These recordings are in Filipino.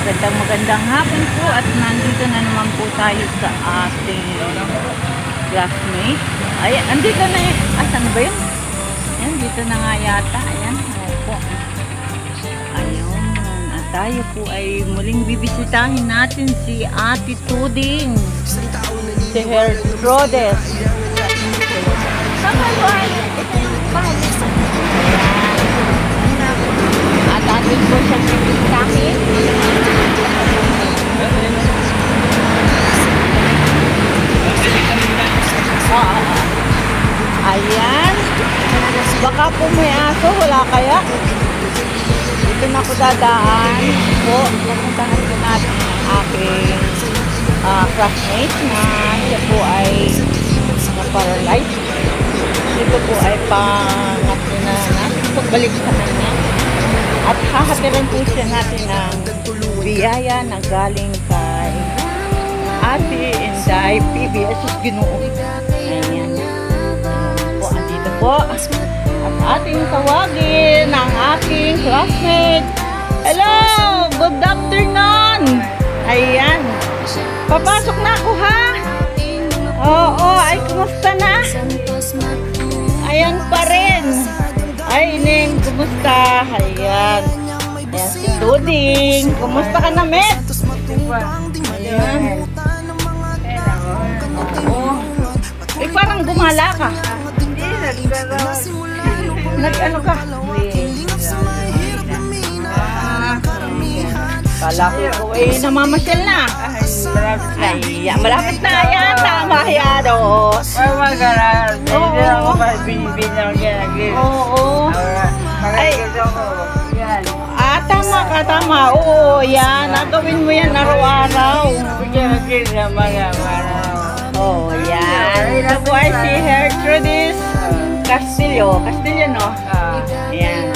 Magandang hapon po at nandito na naman po tayo sa ating classmate. Ayan, andito na yun. Asan ba yun? Ayan, dito na nga yata. Ayan, opo. Ayun, at tayo po ay muling bibisitahin natin si Ate Tuding. Si Hertrudes. At atin po siya bibisitahin. Ayan. Baka po may aso, wala kaya? Dito na ako dadaan po. Pupuntahan ko natin ang aking classmate na siya po ay na-paralyzed. Dito po ay pangatlo na pagbalik sa kanya. At hahatiran po siya natin ng biyaya na galing kay Ate Inday PBS Ginoo. Ayan. Po, andito po. At ating tawagin ang aking classmate. Hello! Good afternoon! Ayan. Papasok na ako, ha? Oo, ay kumusta na? Ayan pa rin. Ay, Ning, kumusta? Ayan. Ayan si Tuding. Kumusta ka na, Met? Ayan. Oo. Eh, parang gumala ka. Nag-ano ka? Kala ko eh, namamasyal na. Ay, malapit na yan. Tama yan, oo. Oo. Ay, tama ka, tama. Oo, yan. Nagawin mo yan araw-araw. Oo, yan. Ito po ay si Hertrudes Castillo. Castillo, no? Ayan.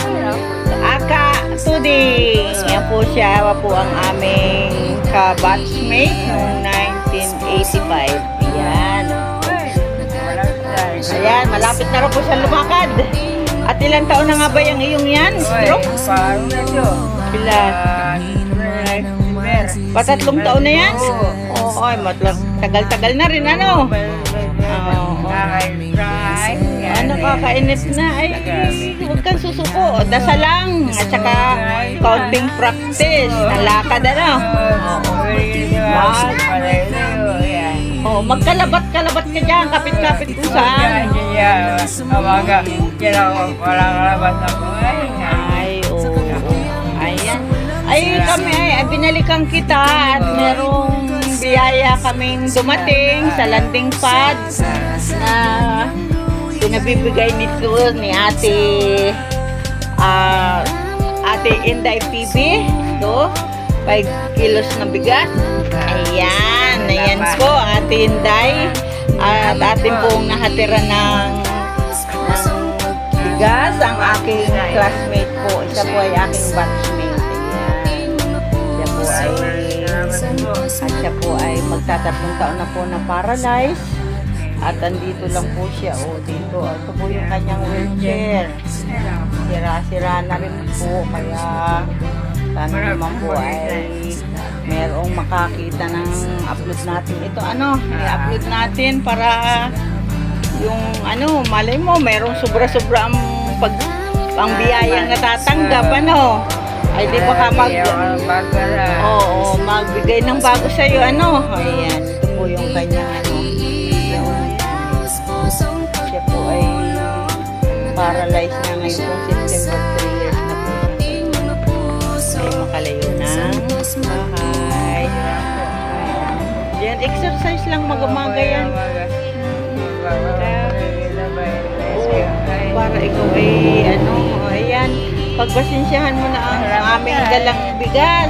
Aka Tuding. Yan po siya. Po ang aming ka-batchmate noong 1985. Ayan. Ayan, malapit na rin po siya lumakad. At ilang taon na nga ba yung iyong yan? Stroke? Ilan? Patatlong taon na yan? Oo, ay, tagal-tagal na rin, ano? Nakakainit na. Ay, huwag kang susuko. Dasal lang. At saka, counting practice. Nalakad, ano? Oo, magkalabat-kalabat ka dyan. Kapit-kapit kung saan. Ay, oo. Ayan. Ay, kami ay binalikan kita at merong biyaya kaming dumating sa landing pad na pinabibigay nito ni Ate Inday PB. Ito, 5 kilos na bigas. Ayan, ayan po Ate Inday. At atin pong nahatiran ng bigas ang aking classmate po. Isa po ay aking batchmate. At siya po ay magtatatlong taon na po na paralyzed. At andito lang po siya. O, dito. Ito po yung kanyang wheelchair. Sira-sira na rin po. Kaya sana naman po ay merong makakita ng upload natin. Ito ano, i-upload natin para yung ano, malay mo, merong sobra-sobra ang biyayang natatanggap. Ano? Ay di ba ka magbigay ng bago sa iyo, ano? Ayan, ito po yung kanyang ano. Siya po ay paralyzed na ngayon po September 3 years na po. Ay makalayo ng bahay. Yan, exercise lang mag-umaga yan. Para ikaw ay ano, ayan. Pagpasensyahan mo na ang aming dalang bigas.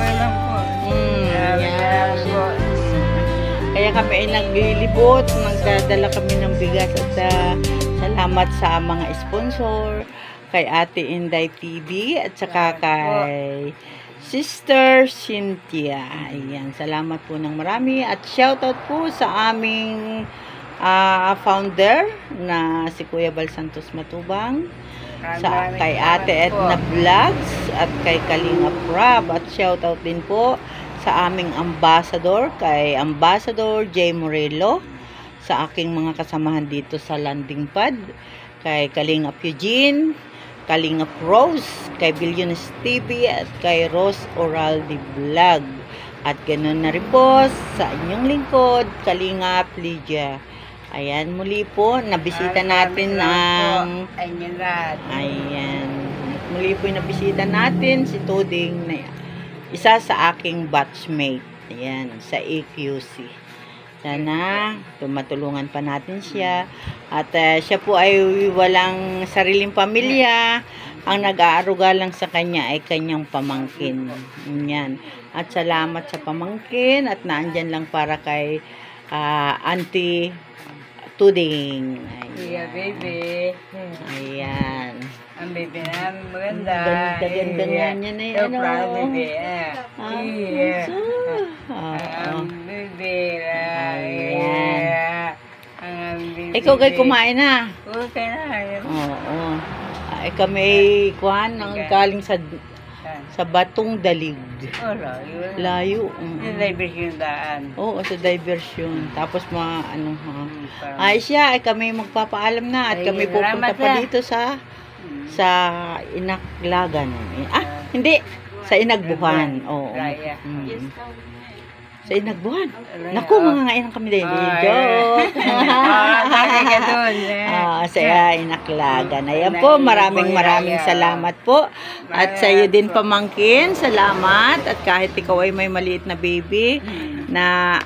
Kaya kami ay naglilibot, magdadala kami ng bigas at salamat sa mga sponsor, kay Ate Inday TV at saka kay Sister Cynthia. Ayan, salamat po ng marami at shoutout po sa aming founder na si Kuya Bal Santos Matubang, kay Ate Edna Vlogs at kay Kalinga Prab, at shoutout din po sa aming ambassador, kay Ambassador J. Morello, sa aking mga kasamahan dito sa landing pad, kay Kalingap Eugene, Kalingap Rose, kay Billiones TV, at kay Rose Oraldi Vlog. At ganoon na rin po sa inyong lingkod, Kalingap Lydia. Ayan, muli po, nabisita natin ang... Ayan. Muli po nabisita natin si Tuding na isa sa aking batchmate. Ayan, sa AQC. Sana tumatulungan pa natin siya. At siya po ay walang sariling pamilya. Ang nag-aaruga lang sa kanya ay kanyang pamangkin. Ayan. At salamat sa pamangkin at naandyan lang para kay Auntie Tuding. Iya, baby. Ayan. Ang baby namin maganda. Ganda nga niya na yun. Ano? Baby. Iya. Oo. Ang baby. Ayan. Ang baby. Ikaw kay kumain na. Okay na. Oo. Ay kami kuhan ang galing sa Batong Dalig. Oh, layo. Layo. Yung diversion daan. Oo, sa diversion. Tapos ay siya, ay kami magpapaalam na at Ay, kami pupunta salamat pa na. dito sa Inaglagan. Hindi, sa Inagbuhan. Oo. Raya. Sa Inagbuhan. Naku, mga ngayon kami din. Joke. Lagi ka dun. Sa Inaglagan. Ayan po, maraming salamat po. At sa iyo din pamangkin, salamat. At kahit ikaw ay may maliit na baby, na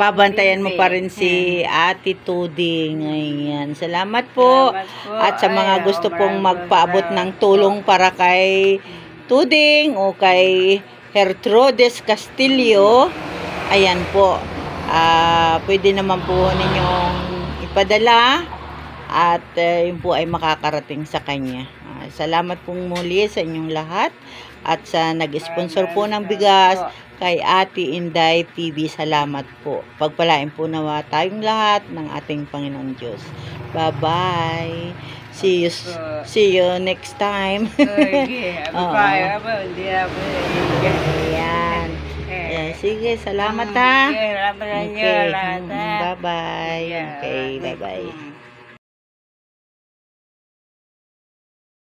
babantayan mo pa rin si Ate Tuding. Ayan. Salamat po. At sa mga gusto pong magpaabot ng tulong para kay Tuding o kay Gertrudes Castillo, ayan po. Pwede naman po ninyong ipadala at yun po ay makakarating sa kanya. Salamat pong muli sa inyong lahat at sa nag-sponsor po ng bigas kay Ate Inday TV. Salamat po. Pagpalain po nawa tayong lahat ng ating Panginoong Diyos. Bye-bye. See you next time. Ayan. Sige, salamat ha. Salamat sa inyo. Bye-bye. Okay, bye-bye.